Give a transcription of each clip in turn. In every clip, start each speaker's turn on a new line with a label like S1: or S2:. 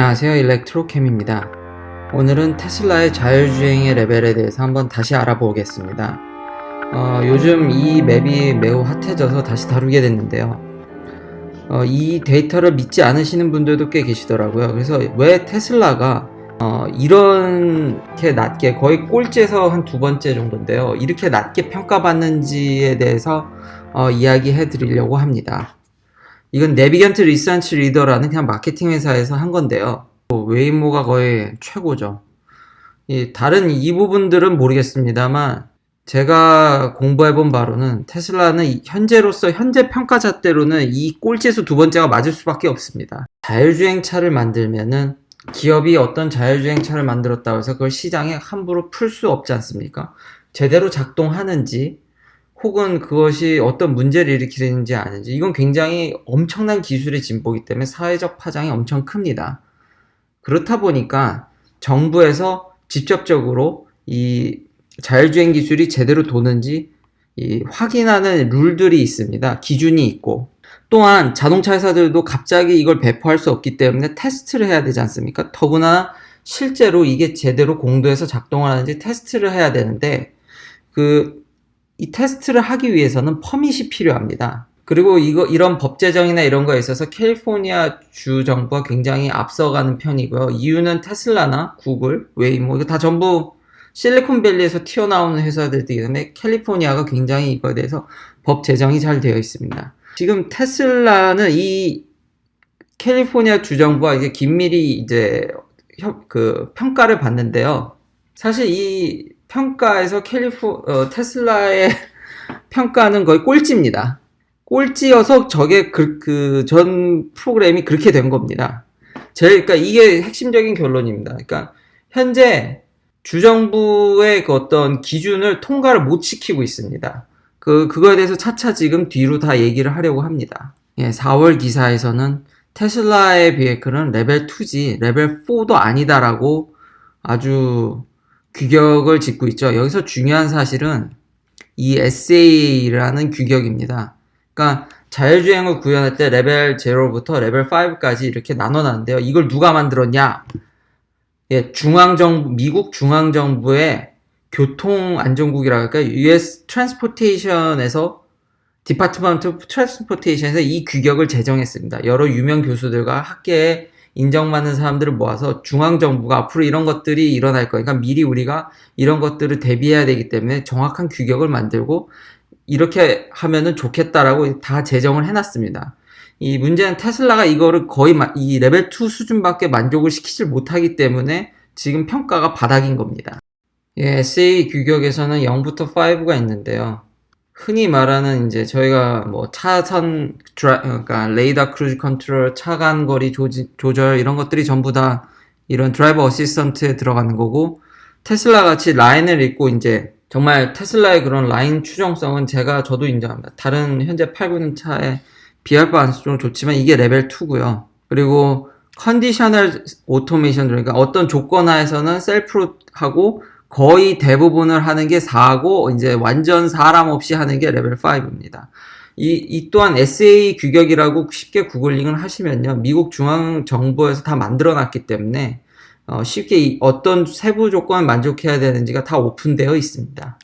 S1: 안녕하세요, 일렉트로캠입니다. 오늘은 테슬라의 자율주행의 레벨에 대해서 한번 다시 알아보겠습니다. 요즘 이 맵이 매우 핫해져서 다시 다루게 됐는데요. 이 데이터를 믿지 않으시는 분들도 꽤 계시더라고요. 그래서 왜 테슬라가 이렇게 낮게, 거의 꼴찌에서 한 두 번째 정도인데요, 이렇게 낮게 평가받는지에 대해서 이야기해 드리려고 합니다. 이건 내비견트 리서치 리더라는 그냥 마케팅 회사에서 한 건데요. 웨이모가 거의 최고죠. 다른 이 부분들은 모르겠습니다만, 제가 공부해본 바로는 테슬라는 현재 평가잣대로는 이 꼴찌에서 두 번째가 맞을 수밖에 없습니다. 자율주행차를 만들면은 기업이 어떤 자율주행차를 만들었다고 해서 그걸 시장에 함부로 풀 수 없지 않습니까? 제대로 작동하는지, 혹은 그것이 어떤 문제를 일으키는지 아는지, 이건 굉장히 엄청난 기술의 진보이기 때문에 사회적 파장이 엄청 큽니다. 그렇다 보니까 정부에서 직접적으로 이 자율주행 기술이 제대로 도는지 확인하는 룰들이 있습니다. 기준이 있고, 또한 자동차 회사들도 갑자기 이걸 배포할 수 없기 때문에 테스트를 해야 되지 않습니까? 더구나 실제로 이게 제대로 공도에서 작동하는지 테스트를 해야 되는데, 이 테스트를 하기 위해서는 퍼밋이 필요합니다. 그리고 이런 법 제정이나 이런 거에 있어서 캘리포니아 주 정부가 굉장히 앞서가는 편이고요. 이유는 테슬라나 구글, 웨이모, 이거 다 전부 실리콘밸리에서 튀어나오는 회사들이기 때문에 캘리포니아가 굉장히 이거에 대해서 법 제정이 잘 되어 있습니다. 지금 테슬라는 이 캘리포니아 주 정부와 이제 긴밀히 이제 평가를 받는데요. 사실 이 평가에서 테슬라의 평가는 거의 꼴찌입니다. 꼴찌여서 저게 전 프로그램이 그렇게 된 겁니다. 그러니까 이게 핵심적인 결론입니다. 그러니까 현재 주정부의 어떤 기준을 통과를 못 시키고 있습니다. 그거에 대해서 차차 지금 뒤로 다 얘기를 하려고 합니다. 4월 기사에서는 테슬라의 비에클은 레벨 2지 레벨 4도 아니다라고 아주 규격을 짓고 있죠. 여기서 중요한 사실은 이 SA라는 규격입니다. 그러니까 자율주행을 구현할 때 레벨 0부터 레벨 5까지 이렇게 나눠놨는데요. 이걸 누가 만들었냐? 미국 중앙정부의 교통안전국이라고 할까요? US Transportation에서 Department of Transportation에서 이 규격을 제정했습니다. 여러 유명 교수들과 학계에 인정받는 사람들을 모아서 중앙정부가 앞으로 이런 것들이 일어날 거니까 미리 우리가 이런 것들을 대비해야 되기 때문에 정확한 규격을 만들고 이렇게 하면은 좋겠다라고 다 제정을 해놨습니다. 이 문제는 테슬라가 이거를 거의 이 레벨 2 수준밖에 만족을 시키지 못하기 때문에 지금 평가가 바닥인 겁니다. SA 규격에서는 0부터 5가 있는데요. 흔히 말하는 이제 저희가 뭐 그러니까 레이더 크루즈 컨트롤, 차간 거리 조절 이런 것들이 전부 다 이런 드라이버 어시스턴트에 들어가는 거고, 테슬라 같이 라인을 읽고 이제 정말 테슬라의 그런 라인 추정성은 저도 인정합니다. 다른 현재 팔고 있는 차에 비할 바 아니면 좋지만 이게 레벨 2고요. 그리고 컨디셔널 오토메이션, 그러니까 어떤 조건 하에서는 셀프로 하고 거의 대부분을 하는 게 4고 이제 완전 사람 없이 하는 게 레벨 5입니다. 이 또한 SA 규격이라고 쉽게 구글링을 하시면요, 미국 중앙정부에서 다 만들어 놨기 때문에 쉽게 어떤 세부 조건을 만족해야 되는지가 다 오픈되어 있습니다.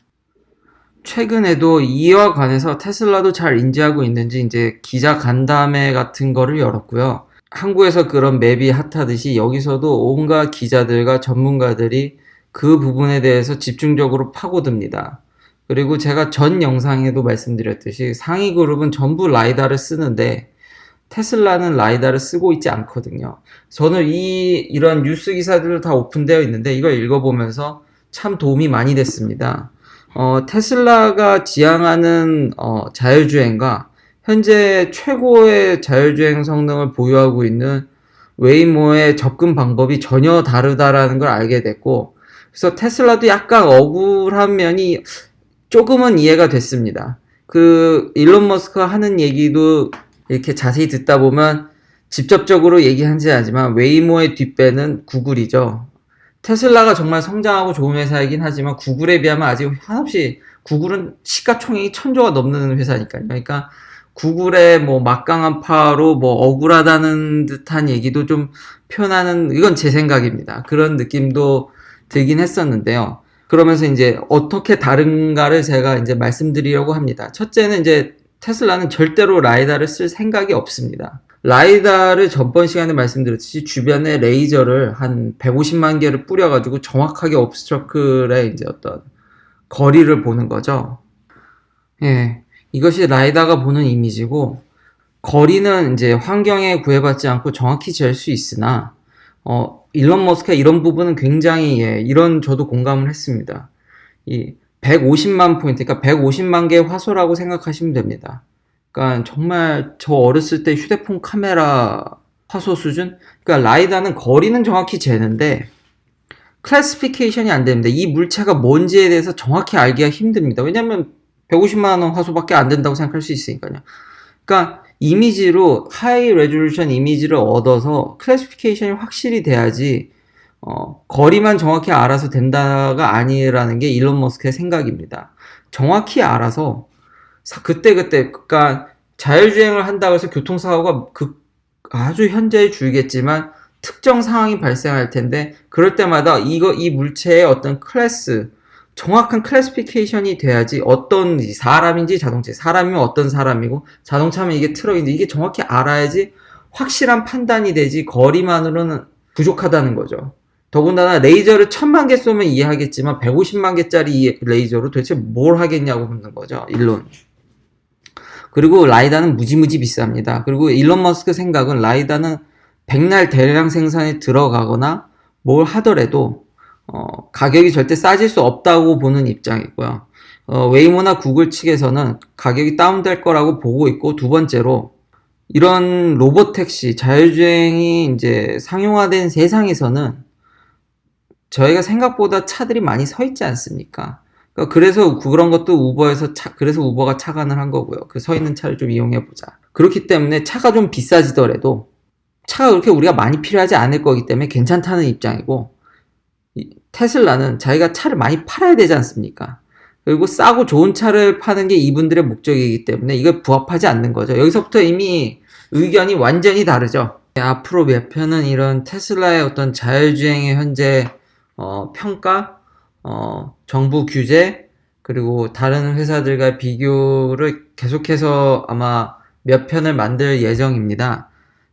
S1: 최근에도 이와 관해서 테슬라도 잘 인지하고 있는지 이제 기자 간담회 같은 거를 열었고요. 한국에서 그런 맵이 핫하듯이 여기서도 온갖 기자들과 전문가들이 그 부분에 대해서 집중적으로 파고듭니다. 그리고 제가 전 영상에도 말씀드렸듯이 상위 그룹은 전부 라이다를 쓰는데 테슬라는 라이다를 쓰고 있지 않거든요. 저는 이런 뉴스 기사들도 다 오픈되어 있는데 이걸 읽어보면서 참 도움이 많이 됐습니다. 테슬라가 지향하는 자율주행과 현재 최고의 자율주행 성능을 보유하고 있는 웨이모의 접근 방법이 전혀 다르다라는 걸 알게 됐고, 그래서 테슬라도 약간 억울한 면이 조금은 이해가 됐습니다. 일론 머스크가 하는 얘기도 이렇게 자세히 듣다 보면 직접적으로 얘기하지 않지만 웨이모의 뒷배는 구글이죠. 테슬라가 정말 성장하고 좋은 회사이긴 하지만 구글에 비하면 아직 한없이, 구글은 시가총액이 1000조가 넘는 회사니까요. 그러니까 구글의 뭐 막강한 파워로 뭐 억울하다는 듯한 얘기도 좀 표현하는, 이건 제 생각입니다. 그런 느낌도 들긴 했었는데요. 그러면서 이제 어떻게 다른가를 제가 이제 말씀드리려고 합니다. 첫째는 이제 테슬라는 절대로 라이다를 쓸 생각이 없습니다. 라이다를 전번 시간에 말씀드렸듯이 주변에 레이저를 한 150만 개를 뿌려가지고 정확하게 옵스트러클의 이제 어떤 거리를 보는 거죠. 예. 이것이 라이다가 보는 이미지고, 거리는 이제 환경에 구애받지 않고 정확히 잴 수 있으나, 일론 머스크의 이런 부분은 굉장히, 이런 저도 공감을 했습니다. 이 150만 포인트, 그러니까 150만 개의 화소라고 생각하시면 됩니다. 그러니까 정말 저 어렸을 때 휴대폰 카메라 화소 수준? 그러니까 라이다는 거리는 정확히 재는데, 클래시피케이션이 안 됩니다. 이 물체가 뭔지에 대해서 정확히 알기가 힘듭니다. 왜냐면 150만 원 화소밖에 안 된다고 생각할 수 있으니까요. 그러니까 이미지로 하이 레졸루션 이미지를 얻어서 클래시피케이션이 확실히 돼야지 거리만 정확히 알아서 된다가 아니라는 게 일론 머스크의 생각입니다. 정확히 알아서 그때그때, 그러니까 자율주행을 한다고 해서 교통사고가 아주 현재에 줄겠지만 특정 상황이 발생할 텐데, 그럴 때마다 이 물체의 어떤 정확한 클래시피케이션이 돼야지 어떤 사람인지 자동차, 사람이면 어떤 사람이고 자동차면 이게 트럭인지 이게 정확히 알아야지 확실한 판단이 되지, 거리만으로는 부족하다는 거죠. 더군다나 레이저를 1000만 개 쏘면 이해하겠지만 150만 개짜리 레이저로 도대체 뭘 하겠냐고 묻는 거죠, 일론. 그리고 라이다는 무지무지 비쌉니다. 그리고 일론 머스크 생각은 라이다는 백날 대량 생산에 들어가거나 뭘 하더라도 가격이 절대 싸질 수 없다고 보는 입장이고요. 웨이모나 구글 측에서는 가격이 다운될 거라고 보고 있고, 두 번째로 이런 로봇택시, 자율주행이 이제 상용화된 세상에서는 저희가 생각보다 차들이 많이 서 있지 않습니까? 그래서 그런 것도 우버에서 그래서 우버가 착안을 한 거고요. 그 서 있는 차를 좀 이용해 보자. 그렇기 때문에 차가 좀 비싸지더라도 차가 그렇게 우리가 많이 필요하지 않을 거기 때문에 괜찮다는 입장이고, 테슬라는 자기가 차를 많이 팔아야 되지 않습니까? 그리고 싸고 좋은 차를 파는 게 이분들의 목적이기 때문에 이걸 부합하지 않는 거죠. 여기서부터 이미 의견이 완전히 다르죠. 앞으로 몇 편은 이런 테슬라의 어떤 자율주행의 현재 평가, 정부 규제, 그리고 다른 회사들과 비교를 계속해서 아마 몇 편을 만들 예정입니다.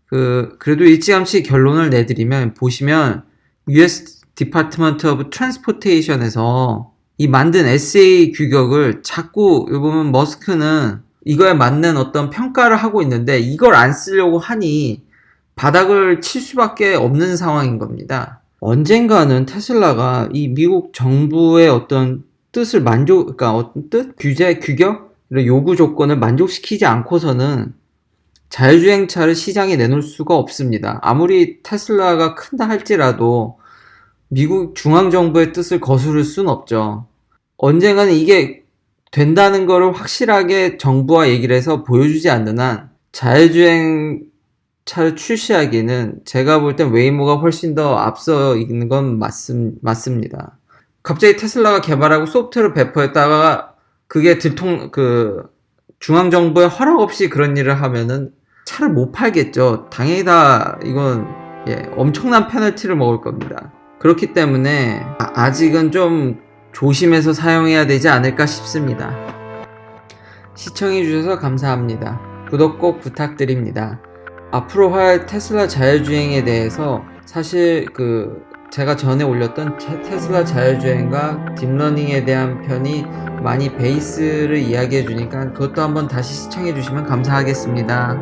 S1: 그래도 일찌감치 결론을 내드리면, 보시면 US Department of Transportation에서 이 만든 SA 규격을 자꾸, 보면 머스크는 이거에 맞는 어떤 평가를 하고 있는데 이걸 안 쓰려고 하니 바닥을 칠 수밖에 없는 상황인 겁니다. 언젠가는 테슬라가 이 미국 정부의 어떤 뜻을 그러니까 어떤 뜻? 규제, 규격? 이런 요구 조건을 만족시키지 않고서는 자율주행차를 시장에 내놓을 수가 없습니다. 아무리 테슬라가 큰다 할지라도 미국 중앙정부의 뜻을 거스를 순 없죠. 언젠가는 이게 된다는 거를 확실하게 정부와 얘기를 해서 보여주지 않는 한 자율주행 차를 출시하기는 제가 볼 땐 웨이모가 훨씬 더 앞서 있는 건 맞습니다. 갑자기 테슬라가 개발하고 소프트웨어를 배포했다가 그게 중앙정부의 허락 없이 그런 일을 하면은 차를 못 팔겠죠. 당연히 이건 엄청난 페널티를 먹을 겁니다. 그렇기 때문에 아직은 좀 조심해서 사용해야 되지 않을까 싶습니다. 시청해주셔서 감사합니다. 구독 꼭 부탁드립니다. 앞으로 할 테슬라 자율주행에 대해서 사실 제가 전에 올렸던 테슬라 자율주행과 딥러닝에 대한 편이 많이 베이스를 이야기해 주니까 그것도 한번 다시 시청해 주시면 감사하겠습니다.